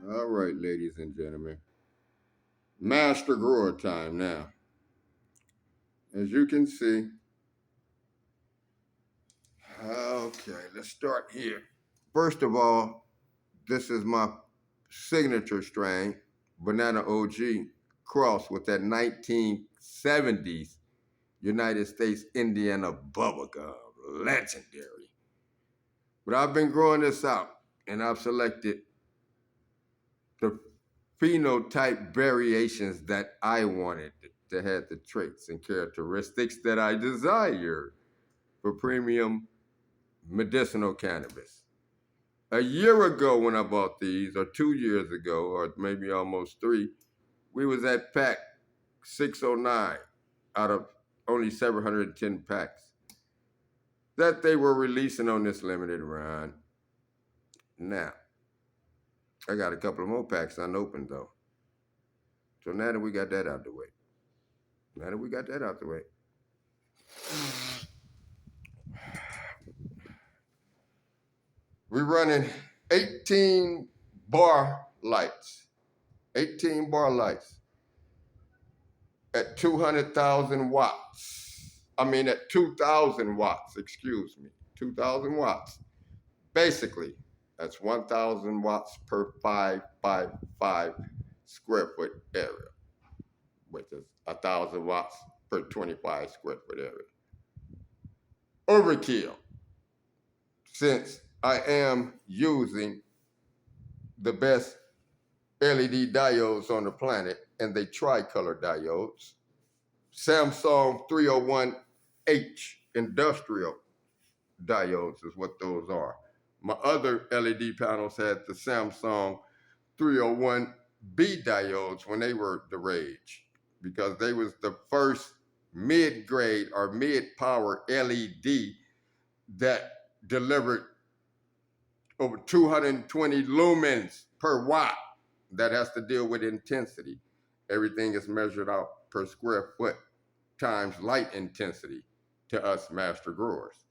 All right, ladies and gentlemen. Master grower time now. As you can see, okay, let's start here. First of all, this is my signature strain, Banana OG, crossed with that 1970s United States Indiana bubblegum. Legendary. But I've been growing this out, and I've selected the phenotype variations that I wanted to have the traits and characteristics that I desired for premium medicinal cannabis. A year ago when I bought these, or 2 years ago, or maybe almost three, we was at pack 609 out of only 710 packs that they were releasing on this limited run. Now, I got a couple of more packs unopened though. So now that we got that out the way, we're running 18 bar lights. 18 bar lights at 200,000 watts. I mean, at 2,000 watts, excuse me, 2,000 watts. Basically, that's 1,000 watts per 555 square foot area, which is 1,000 watts per 25 square foot area. Overkill, since I am using the best LED diodes on the planet, and they tricolor diodes. Samsung 301H industrial diodes is what those are. My other LED panels had the Samsung 301B diodes when they were the rage, because they was the first mid-grade or mid-power LED that delivered over 220 lumens per watt. That has to deal with intensity. Everything is measured out per square foot times light intensity to us master growers.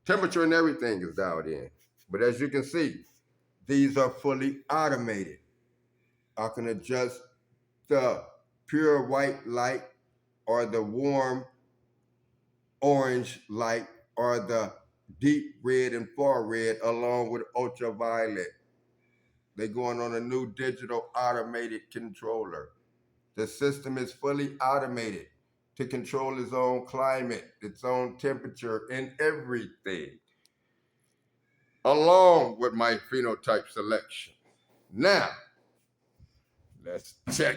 Temperature and everything is dialed in. But as you can see, these are fully automated. I can adjust the pure white light or the warm orange light or the deep red and far red along with ultraviolet. They're going on a new digital automated controller. The system is fully automated to control its own climate, its own temperature, and everything, along with my phenotype selection. Now, let's check.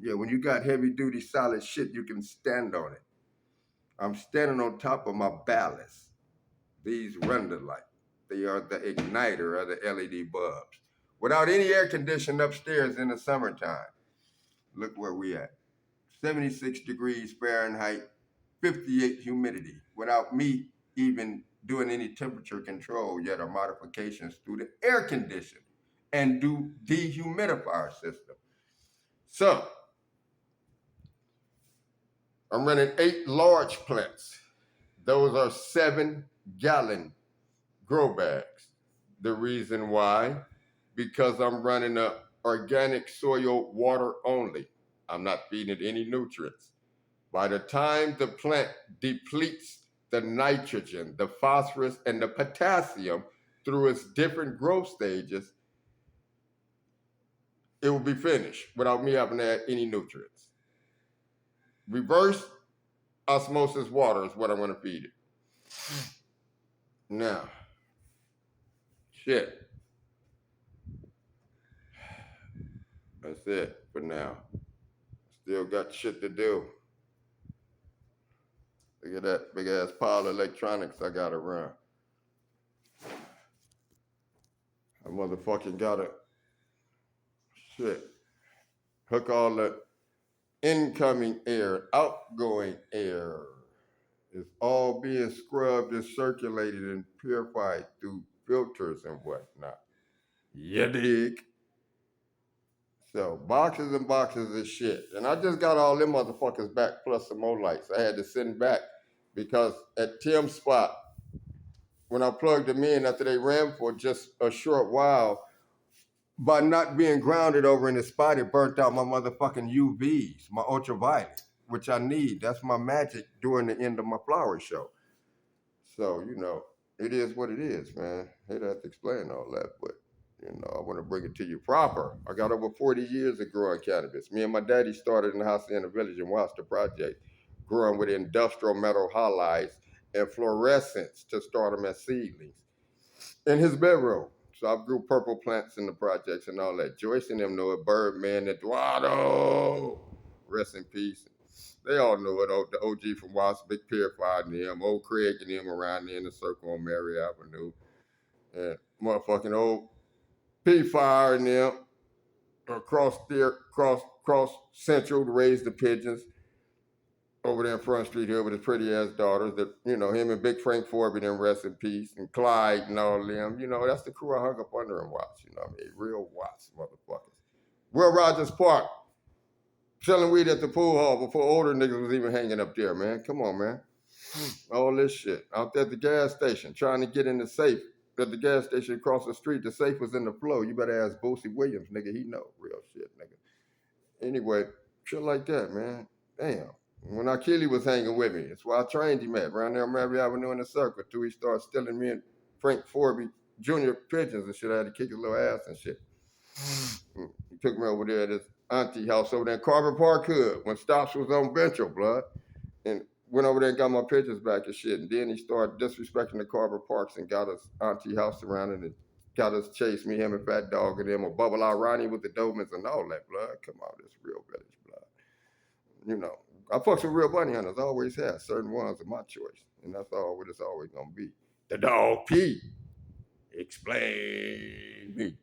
Yeah, when you got heavy duty solid shit, you can stand on it. I'm standing on top of my ballast. These run the light. They are the igniter of the LED bulbs. Without any air conditioning upstairs in the summertime. Look where we at. 76 degrees Fahrenheit, 58 humidity, without me even doing any temperature control yet or modifications through the air condition and do dehumidifier system. So, I'm running 8 large plants. Those are 7-gallon grow bags. The reason why, because I'm running a organic soil water only. I'm not feeding it any nutrients. By the time the plant depletes the nitrogen, the phosphorus, and the potassium through its different growth stages, it will be finished without me having to add any nutrients. Reverse osmosis water is what I'm going to feed it. Now, shit. That's it for now. Still got shit to do. Look at that big ass pile of electronics I gotta run. I motherfucking gotta hook all the incoming air, outgoing air is all being scrubbed and circulated and purified through filters and whatnot. You dig? So boxes and boxes of shit. And I just got all them motherfuckers back plus some more lights. I had to send back because at Tim's spot, when I plugged them in after they ran for just a short while, by not being grounded over in the spot, it burnt out my motherfucking UVs, my ultraviolet, which I need. That's my magic during the end of my flower show. So, it is what it is, man. Hate to have to explain all that, but I want to bring it to you proper. I got over 40 years of growing cannabis. Me and my daddy started in the house in the village and watched the project, growing with industrial metal halides and fluorescence to start them as seedlings in his bedroom. So I grew purple plants in the projects and all that. Joyce and them know it. Birdman, Eduardo, rest in peace. They all know it. The OG from Watts, Big Purified and them, old Craig and them around there in the circle on Mary Avenue. And motherfucking old P Fire and them across there, cross Central to raise the pigeons over there in Front Street here with his pretty ass daughters. That him and Big Frank Forby, them rest in peace, and Clyde and all them. That's the crew I hung up under and watched. Real Watts motherfuckers. Will Rogers Park, selling weed at the pool hall before older niggas was even hanging up there, man. Come on, man. All this shit. Out there at the gas station, trying to get in the safe. At the gas station across the street, the safe was in the flow. You better ask Boosie Williams, nigga. He know real shit, nigga. Anyway, shit like that, man. Damn. When Achilles was hanging with me, that's why I trained him at, around there on Mary Avenue in the circle, till he started stealing me and Frank Forby Jr. pigeons and shit. I had to kick his little ass and shit. He took me over there at his auntie house over there in Carver Park Hood when Stops was on Ventral, blood. And went over there and got my pictures back and shit. And then he started disrespecting the Carver Parks and got his auntie house surrounded and got us chased, me, him, and Fat Dog and them, or Bubble Out Ronnie with the Domans and all that, blood. Come on, this real village, blood. I fucks with real bunny hunters. I always have. Certain ones are my choice. And that's all what it's always going to be. The Dog P. Explain me.